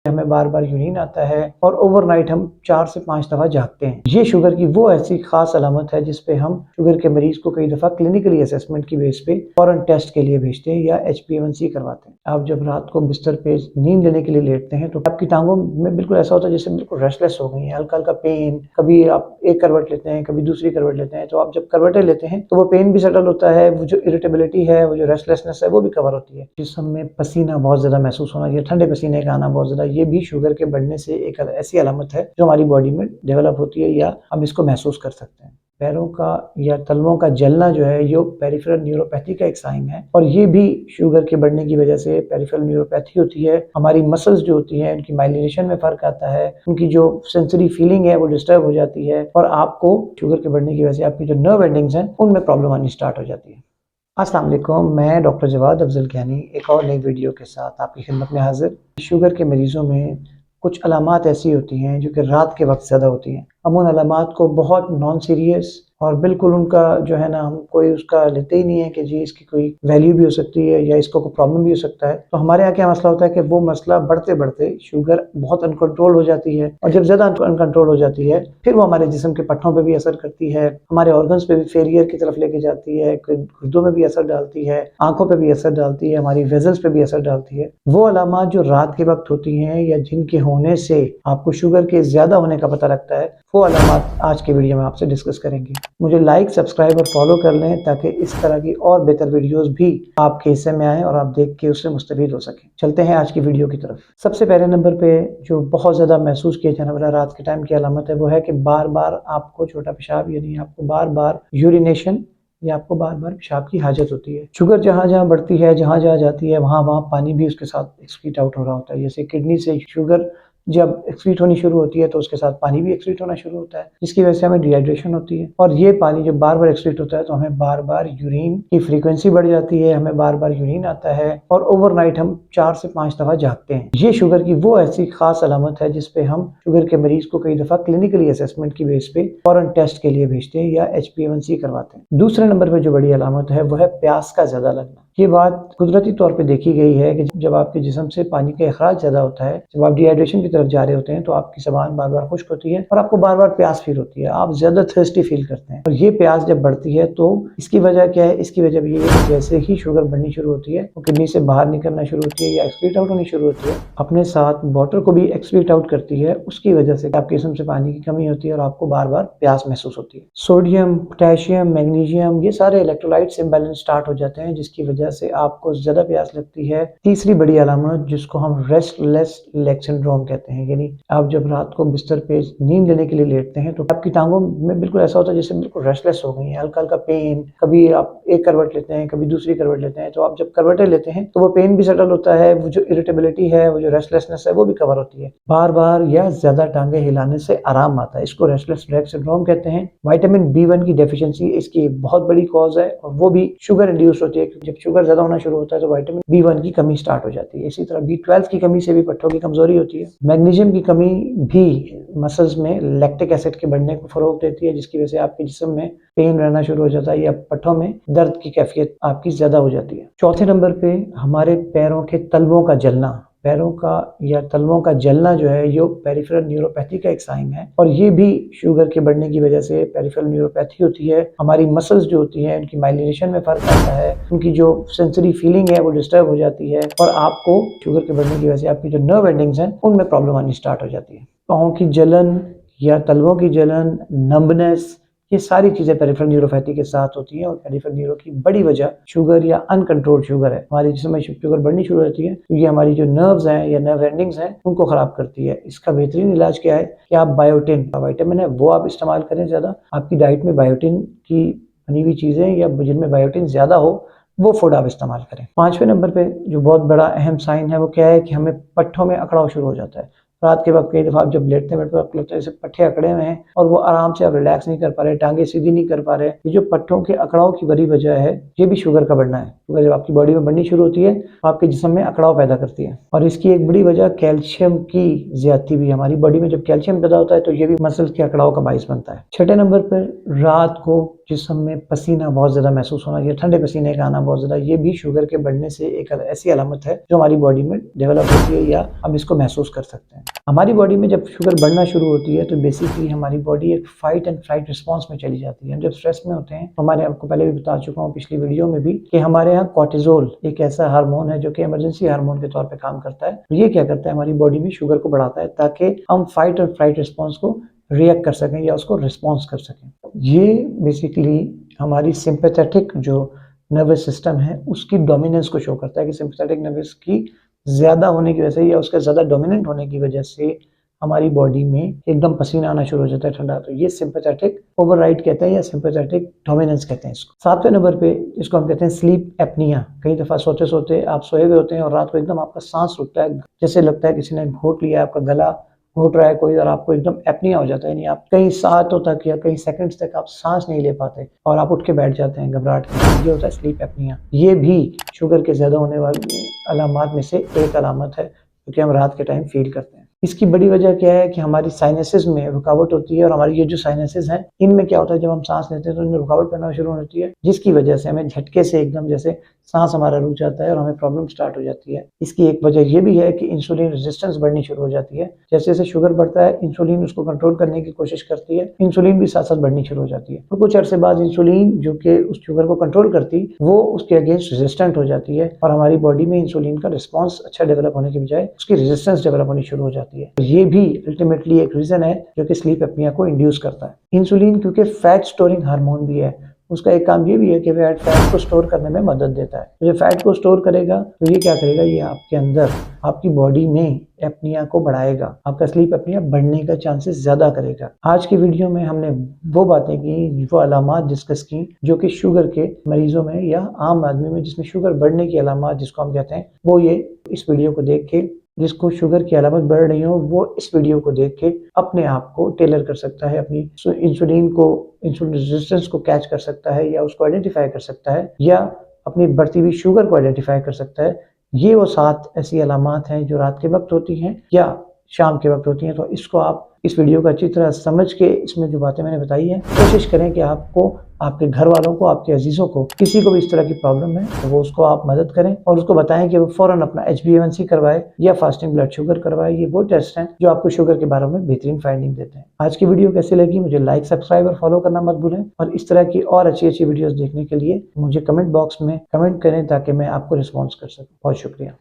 हमें बार बार यूरिन आता है और ओवरनाइट हम 4 से 5 दफा जागते हैं। ये शुगर की वो ऐसी खास अलामत है जिसपे हम शुगर के मरीज को कई दफा क्लिनिकली असेसमेंट की बेस पे फौरन टेस्ट के लिए भेजते हैं या HbA1c करवाते हैं। आप जब रात को बिस्तर पे नींद लेने के लिए लेटते हैं तो आपकी टांगों में बिल्कुल ऐसा होता है जैसे बिल्कुल रेस्टलेस हो गई है, हल्का हल्का पेन, कभी आप एक करवट लेते हैं कभी दूसरी करवट लेते हैं, तो आप जब करवटें लेते हैं तो वो पेन भी सेटल होता है, वो जो इरिटेबिलिटी है, वो जो रेस्टलेसनेस है वो भी कवर होती है। जिस्म में पसीना बहुत ज्यादा महसूस होना, ये ठंडे पसीने का आना बहुत ज्यादा, ये भी शुगर के बढ़ने से एक ऐसी अलामत है जो हमारी बॉडी में डेवलप होती है या हम इसको महसूस कर सकते हैं। पैरों का या तलवों का जलना जो है ये पेरिफेरल न्यूरोपैथी का एक साइन है और ये भी शुगर के बढ़ने की वजह से पेरिफेरल न्यूरोपैथी होती है। हमारी मसल्स जो होती हैं उनकी माइलिनेशन में फर्क आता है, उनकी जो सेंसरी फीलिंग है वो डिस्टर्ब हो जाती है और आपको शुगर के बढ़ने की वजह से आपकी जो नर्व एंडिंग्स हैं उनमें प्रॉब्लम आनी स्टार्ट हो जाती है। अस्सलाम वालेकुम, मैं डॉक्टर जवाद अफजल कियानी एक और नई वीडियो के साथ आपकी खिदमत में हाजिर। शुगर के मरीजों में कुछ अलामात ऐसी होती हैं जो कि रात के वक्त ज़्यादा होती हैं। हम उन अलामात को बहुत नॉन सीरियस और बिल्कुल उनका जो है ना हम कोई उसका लेते ही नहीं है कि जी इसकी कोई वैल्यू भी हो सकती है या इसको कोई प्रॉब्लम भी हो सकता है। तो हमारे यहाँ क्या मसला होता है कि वो मसला बढ़ते बढ़ते शुगर बहुत अनकंट्रोल हो जाती है और जब ज़्यादा अनकंट्रोल हो जाती है फिर वो हमारे जिस्म के पट्टों पर भी असर करती है, हमारे ऑर्गन्स पे भी फेलियर की तरफ लेके जाती है, गुर्दों में भी असर डालती है, आंखों पे भी असर डालती है, हमारी वेजल्स पे भी असर डालती है। वो अलामात जो रात के वक्त होती हैं या जिनके होने से आपको शुगर के ज्यादा होने का पता लगता है, वो अलामात आज के वीडियो में आपसे डिस्कस करेंगे। मुझे लाइक, सब्सक्राइब और फॉलो कर लें ताकि इस तरह की और बेहतर वीडियोस भी आपके हिस्से में आए और आप देख के उससे मुस्तफीद हो सकें। चलते हैं आज की वीडियो की तरफ। सबसे पहले नंबर पे जो बहुत ज्यादा महसूस किया जाने वाला रात के टाइम की अलामत है वो है कि बार बार आपको छोटा पेशाब यानी आपको बार बार यूरिनेशन या आपको बार बार पेशाब की हाजत होती है। शुगर जहाँ जहाँ बढ़ती है, जहाँ जहाँ जाती है, वहाँ वहाँ पानी भी उसके साथ एक्सक्रीट आउट हो रहा होता है। जैसे किडनी से शुगर जब एक्सक्रीट होनी शुरू होती है तो उसके साथ पानी भी एक्सक्रीट होना शुरू होता है, जिसकी वजह से हमें डिहाइड्रेशन होती है और ये पानी जब बार बार एक्सक्रीट होता है तो हमें बार बार यूरिन की फ्रीक्वेंसी बढ़ जाती है, हमें बार बार यूरिन आता है और ओवरनाइट हम 4 से 5 दफा जागते हैं। ये शुगर की वो ऐसी खास अलामत है जिसपे हम शुगर के मरीज को कई दफा क्लिनिकली असेसमेंट की बेस पे फौरन टेस्ट के लिए भेजते हैं या HbA1c करवाते हैं। दूसरे नंबर पे जो बड़ी अलामत है वो है प्यास का ज्यादा लगना। ये बात कुदरती तौर पे देखी गई है कि जब आपके जिस्म से पानी का अखराज ज्यादा होता है, जब आप डिहाइड्रेशन की तरफ जा रहे होते हैं तो आपकी ज़बान बार बार खुश्क होती है और आपको बार बार प्यास फील होती है, आप ज्यादा थर्स्टी फील करते हैं। और ये प्यास जब बढ़ती है तो इसकी वजह क्या है? इसकी वजह भी ये है कि जैसे ही शुगर बढ़नी शुरू होती है वो किडनी से बाहर निकलना शुरू होती है या एक्सक्रीट आउट होनी शुरू होती है, अपने साथ वाटर को भी एक्सक्रीट आउट करती है। उसकी वजह से आपके जिस्म से पानी की कमी होती है और आपको बार बार प्यास महसूस होती है। सोडियम, पोटेशियम, मैग्नीशियम, ये सारे इलेक्ट्रोलाइट्स इम्बैलेंस स्टार्ट हो जाते हैं जिसकी वजह से आपको ज्यादा प्यास लगती है। तीसरी बड़ी अलामत जिसको हम रेस्टलेस लेग सिंड्रोम कहते हैं, यानी आप जब रात को बिस्तर पे नींद लेने के लिए लेटते हैं तो आपकी टांगों में बिल्कुल ऐसा होता है जैसे बिल्कुल रेस्टलेस हो गई है, हल्का हल्का पेन, कभी आप एक करवट लेते हैं कभी दूसरी करवट लेते हैं, तो आप जब करवटें लेते हैं तो वो पेन भी सेटल होता है, वो जो इरिटेबिलिटी है, वो जो रेस्टलेसनेस है वो भी कवर होती है। बार बार या ज्यादा टांगे हिलाने से आराम आता है, इसको रेस्टलेस लेग सिंड्रोम कहते हैं। विटामिन B1 की डेफिशिएंसी इसकी बहुत बड़ी कॉज है और वो भी शुगर इंड्यूस होती है, क्योंकि जब शुगर ज्यादा होना शुरू होता है तो विटामिन B1 की कमी स्टार्ट हो जाती है। इसी तरह B12 की कमी से भी पट्टों की कमजोरी होती है। मैग्नीशियम की कमी भी मसल्स में लैक्टिक एसिड के बढ़ने को फरोग देती है, जिसकी वजह से आपके जिस्म में पेन रहना शुरू हो जाता है या पट्टों में दर्द की कैफियत आपकी ज्यादा हो जाती है। चौथे नंबर पे हमारे पैरों के तलवों का जलना। पैरों का या तलवों का जलना जो है ये पेरिफेरल न्यूरोपैथी का एक साइन है और ये भी शुगर के बढ़ने की वजह से पेरिफेरल न्यूरोपैथी होती है। हमारी मसल्स जो होती हैं उनकी माइलिनेशन में फर्क आता है, उनकी जो सेंसरी फीलिंग है वो डिस्टर्ब हो जाती है और आपको शुगर के बढ़ने की वजह से आपकी जो नर्व एंडिंग्स हैं उनमें प्रॉब्लम आनी स्टार्ट हो जाती है। पाँव की जलन या तलवों की जलन, नंबनेस, ये सारी चीजें पेरिफेरल न्यूरोपैथी के साथ होती हैं और पेरिफेरल न्यूरो की बड़ी वजह शुगर या अनकंट्रोल्ड शुगर है। हमारे जिस्म में शुगर बढ़नी शुरू होती है तो ये हमारी जो नर्व्स हैं या नर्व एंडिंग्स हैं उनको खराब करती है। इसका बेहतरीन इलाज क्या है कि आप बायोटिन विटामिन है वो आप इस्तेमाल करें ज्यादा। आपकी डाइट में बायोटिन की बनी हुई चीजें या जिनमें बायोटिन ज्यादा हो वो फूड आप इस्तेमाल करें। 5वें नंबर पे जो बहुत बड़ा अहम साइन है वो क्या है कि हमें पट्टों में अकड़ाव शुरू हो जाता है। रात के वक्त कई दफा आप जब लेटते हैं बेड पर आपको लगता है जैसे पट्टे अकड़े हुए हैं और वो आराम से आप रिलैक्स नहीं कर पा रहे, टांगे सीधी नहीं कर पा रहे। ये जो पट्टों के अकड़ाव की बड़ी वजह है, ये भी शुगर का बढ़ना है। शुगर जब आपकी बॉडी में बढ़नी शुरू होती है तो आपके जिस्म में अकड़ाव पैदा करती है। और इसकी एक बड़ी वजह कैल्शियम की ज्यादती भी। हमारी बॉडी में जब कैल्शियम पैदा होता है तो ये भी मसल के अकड़ाव का बाइस बनता है। छठे नंबर पर रात को जिस्म में पसीना बहुत ज्यादा महसूस होना, ये ठंडे पसीने का आना बहुत ज्यादा, ये भी शुगर के बढ़ने से एक ऐसी अलामत है जो हमारी बॉडी में डेवलप होती है या हम इसको महसूस कर सकते हैं। हमारी बॉडी में जब शुगर बढ़ना शुरू होती है तो बेसिकली हमारी बॉडी एक फाइट एंड फ्लाइट रिस्पॉन्स में चली जाती है। हम जब स्ट्रेस में होते हैं तो हमारे, आपको पहले भी बता चुका हूँ पिछली वीडियो में भी, कि हमारे यहाँ कॉर्टिजोल एक ऐसा हार्मोन है जो कि इमरजेंसी हार्मोन के तौर पर काम करता है। तो ये क्या करता है, हमारी बॉडी में शुगर को बढ़ाता है ताकि हम फाइट और फ्लाइट रिस्पॉन्स को रिएक्ट कर सकें या उसको रिस्पॉन्स कर सकें। ये बेसिकली हमारी सिंपैथेटिक जो नर्वस सिस्टम है उसकी डोमिनेंस को शो करता है कि सिंपैथेटिक नर्वस की ज्यादा होने की वजह से या उसका ज्यादा डोमिनेंट होने की वजह से हमारी बॉडी में एकदम पसीना आना शुरू हो जाता है ठंडा। तो ये सिंपैथेटिक ओवरराइड कहते हैं या सिंपैथेटिक डोमिनेंस कहते हैं इसको। सातवें नंबर पे इसको हम कहते हैं स्लीप एपनिया। कई दफा सोते सोते आप सोए हुए होते हैं और रात को एकदम आपका सांस रुकता है, जैसे लगता है किसी ने घोट लिया, आपका गला घोट रहा है कोई, और आपको एकदम एपनिया हो जाता है, यानी आप कई सालों तक या कई सेकंड्स तक आप सांस नहीं ले पाते और आप उठ के बैठ जाते हैं घबराहट के। ये होता है स्लीप एपनिया। ये भी शुगर के ज्यादा होने वाली अलामत में से एक अलामत है क्योंकि हम रात के टाइम फील करते हैं। इसकी बड़ी वजह क्या है कि हमारी साइनसेस में रुकावट होती है और हमारी ये जो साइनसेस हैं इनमें क्या होता है, जब हम सांस लेते हैं तो इनमें रुकावट पड़ना शुरू होती है, जिसकी वजह से हमें झटके से एकदम जैसे सांस हमारा रुक जाता है और हमें प्रॉब्लम स्टार्ट हो जाती है। इसकी एक वजह ये भी है कि इंसुलिन रेजिस्टेंस बढ़नी शुरू हो जाती है। जैसे जैसे शुगर बढ़ता है इंसुलिन उसको कंट्रोल करने की कोशिश करती है, इंसुलिन भी साथ साथ बढ़नी शुरू हो जाती है। तो कुछ अरसे बाद इंसुलिन जो कि उस शुगर को कंट्रोल करती वो उसके अगेंस्ट रेजिस्टेंट हो जाती है और हमारी बॉडी में इंसुलिन का रिस्पॉन्स अच्छा डेवलप होने के बजाय उसकी रेजिस्टेंस डेवलप होनी शुरू हो जाती है। ये भी अल्टीमेटली एक रीजन है जो कि स्लीप एपनिया को इंड्यूस करता है। इंसुलिन क्योंकि फैट स्टोरिंग हार्मोन भी है, उसका एक काम ये भी है कि फैट को स्टोर करने में मदद देता है। तो जब फैट को स्टोर करेगा तो ये क्या करेगा, ये आपके अंदर आपकी बॉडी में एपनिया को बढ़ाएगा, आपका स्लीप एपनिया बढ़ने का चांसेस ज्यादा करेगा। आज की वीडियो में हमने वो बातें की, वो अलामत डिस्कस की जो कि शुगर के मरीजों में या आम आदमी में जिसमें शुगर बढ़ने की अलामत जिसको हम कहते हैं, वो ये इस वीडियो को देख के, जिसको शुगर की अलामत बढ़ रही हो वो इस वीडियो को देख के अपने आप को टेलर कर सकता है, अपनी इंसुलिन रेजिस्टेंस को कैच कर सकता है या उसको आइडेंटिफाई कर सकता है या अपनी बढ़ती हुई शुगर को आइडेंटिफाई कर सकता है। ये वो 7 ऐसी अलामत हैं जो रात के वक्त होती हैं या शाम के वक्त होती हैं। तो इसको आप इस वीडियो को अच्छी तरह समझ के इसमें जो बातें मैंने बताई हैं कोशिश करें कि आपको, आपके घर वालों को, आपके अजीजों को, किसी को भी इस तरह की प्रॉब्लम है तो वो उसको आप मदद करें और उसको बताएं कि वो फौरन अपना HbA1c करवाए या फास्टिंग ब्लड शुगर करवाए। ये वो टेस्ट हैं जो आपको शुगर के बारे में बेहतरीन फाइंडिंग देते हैं। आज की वीडियो कैसी लगी मुझे लाइक, सब्सक्राइब और फॉलो करना मत भूलें और इस तरह की और अच्छी अच्छी वीडियोस देखने के लिए मुझे कमेंट बॉक्स में कमेंट करें ताकि मैं आपको रिस्पॉन्स कर सकूं। बहुत शुक्रिया।